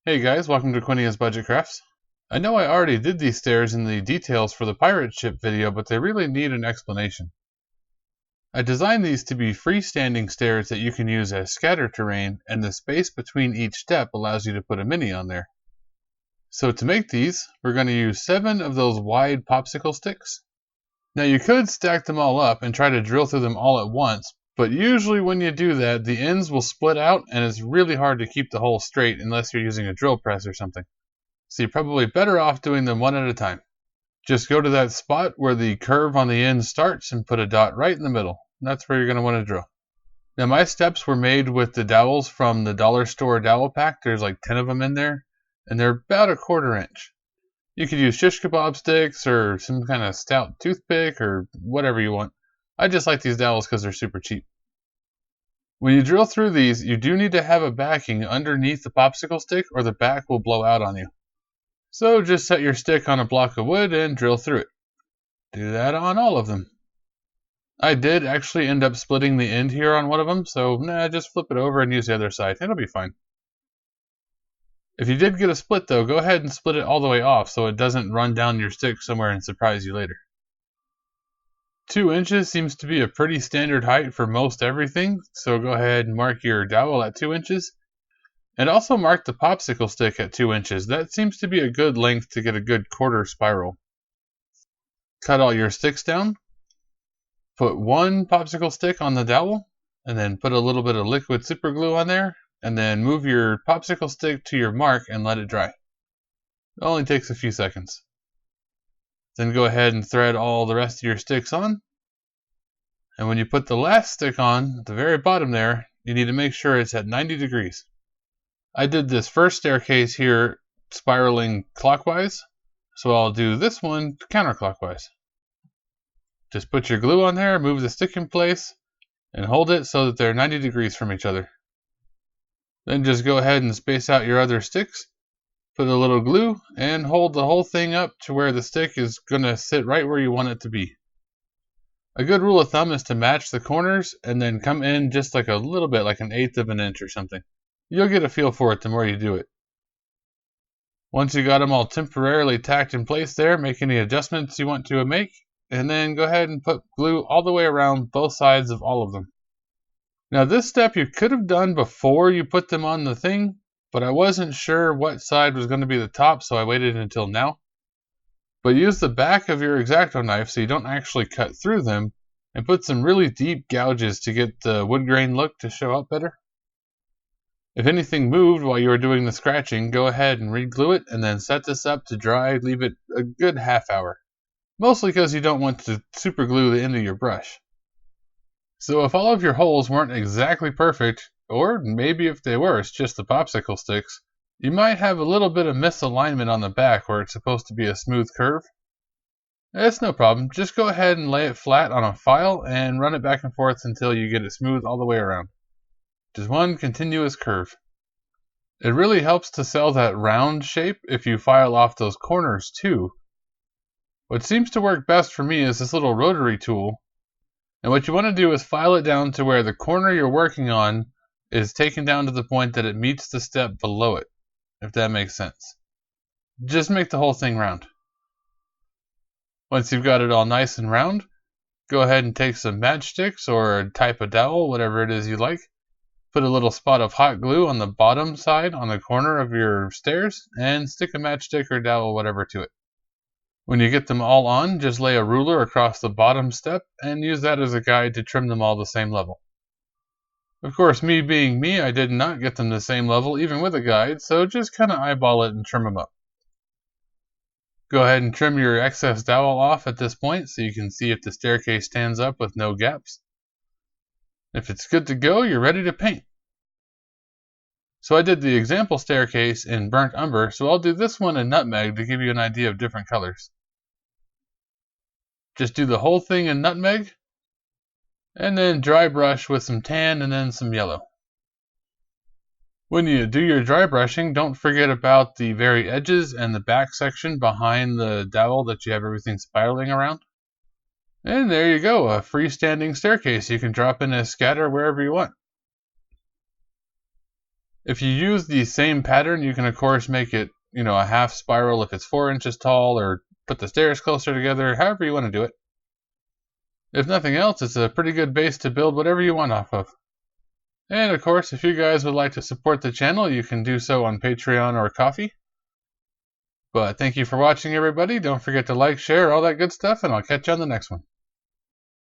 Hey guys, welcome to Quinia's Budget Crafts. I know I already did these stairs in the details for the pirate ship video, but they really need an explanation. I designed these to be freestanding stairs that you can use as scatter terrain, and the space between each step allows you to put a mini on there. So to make these, we're going to use 7 of those wide popsicle sticks. Now you could stack them all up and try to drill through them all at once, but usually when you do that, the ends will split out and it's really hard to keep the hole straight unless you're using a drill press or something. So you're probably better off doing them one at a time. Just go to that spot where the curve on the end starts and put a dot right in the middle. That's where you're going to want to drill. Now my steps were made with the dowels from the dollar store dowel pack. There's like 10 of them in there, and they're about a 1/4 inch. You could use shish kebab sticks or some kind of stout toothpick or whatever you want. I just like these dowels because they're super cheap. When you drill through these, you do need to have a backing underneath the popsicle stick or the back will blow out on you. So just set your stick on a block of wood and drill through it. Do that on all of them. I did actually end up splitting the end here on one of them, so just flip it over and use the other side. It'll be fine. If you did get a split though, go ahead and split it all the way off so it doesn't run down your stick somewhere and surprise you later. 2 inches seems to be a pretty standard height for most everything, so go ahead and mark your dowel at 2 inches. And also mark the popsicle stick at 2 inches. That seems to be a good length to get a good 1/4 spiral. Cut all your sticks down. Put 1 popsicle stick on the dowel, and then put a little bit of liquid super glue on there, and then move your popsicle stick to your mark and let it dry. It only takes a few seconds. Then go ahead and thread all the rest of your sticks on. And when you put the last stick on, at the very bottom there, you need to make sure it's at 90 degrees. I did this first staircase here spiraling clockwise, so I'll do this one counterclockwise. Just put your glue on there, move the stick in place, and hold it so that they're 90 degrees from each other. Then just go ahead and space out your other sticks, put a little glue, and hold the whole thing up to where the stick is going to sit right where you want it to be. A good rule of thumb is to match the corners and then come in just like a little bit, like 1/8 of an inch or something. You'll get a feel for it the more you do it. Once you got them all temporarily tacked in place there, make any adjustments you want to make, and then go ahead and put glue all the way around both sides of all of them. Now this step you could have done before you put them on the thing, but I wasn't sure what side was going to be the top, so I waited until now. But use the back of your X-Acto knife so you don't actually cut through them, and put some really deep gouges to get the wood grain look to show up better. If anything moved while you were doing the scratching, go ahead and re-glue it and then set this up to dry. Leave it a good ½ hour. Mostly because you don't want to super glue the end of your brush. So if all of your holes weren't exactly perfect, or maybe if they were, it's just the popsicle sticks, you might have a little bit of misalignment on the back where it's supposed to be a smooth curve. It's no problem. Just go ahead and lay it flat on a file and run it back and forth until you get it smooth all the way around. Just one continuous curve. It really helps to sell that round shape if you file off those corners too. What seems to work best for me is this little rotary tool. And what you want to do is file it down to where the corner you're working on is taken down to the point that it meets the step below it, if that makes sense. Just make the whole thing round. Once you've got it all nice and round, go ahead and take some matchsticks or a type of dowel, whatever it is you like. Put a little spot of hot glue on the bottom side on the corner of your stairs and stick a matchstick or dowel, whatever, to it. When you get them all on, just lay a ruler across the bottom step and use that as a guide to trim them all the same level. Of course, me being me, I did not get them the same level even with a guide, so just kind of eyeball it and trim them up. Go ahead and trim your excess dowel off at this point so you can see if the staircase stands up with no gaps. If it's good to go, you're ready to paint. So I did the example staircase in burnt umber, so I'll do this one in nutmeg to give you an idea of different colors. Just do the whole thing in nutmeg, and then dry brush with some tan and then some yellow. When you do your dry brushing, don't forget about the very edges and the back section behind the dowel that you have everything spiraling around. And there you go, a freestanding staircase you can drop in a scatter wherever you want. If you use the same pattern, you can of course make it, a half spiral if it's 4 inches tall, or put the stairs closer together, however you want to do it. If nothing else, it's a pretty good base to build whatever you want off of. And of course, if you guys would like to support the channel, you can do so on Patreon or Ko-fi. But thank you for watching, everybody. Don't forget to like, share, all that good stuff, and I'll catch you on the next one.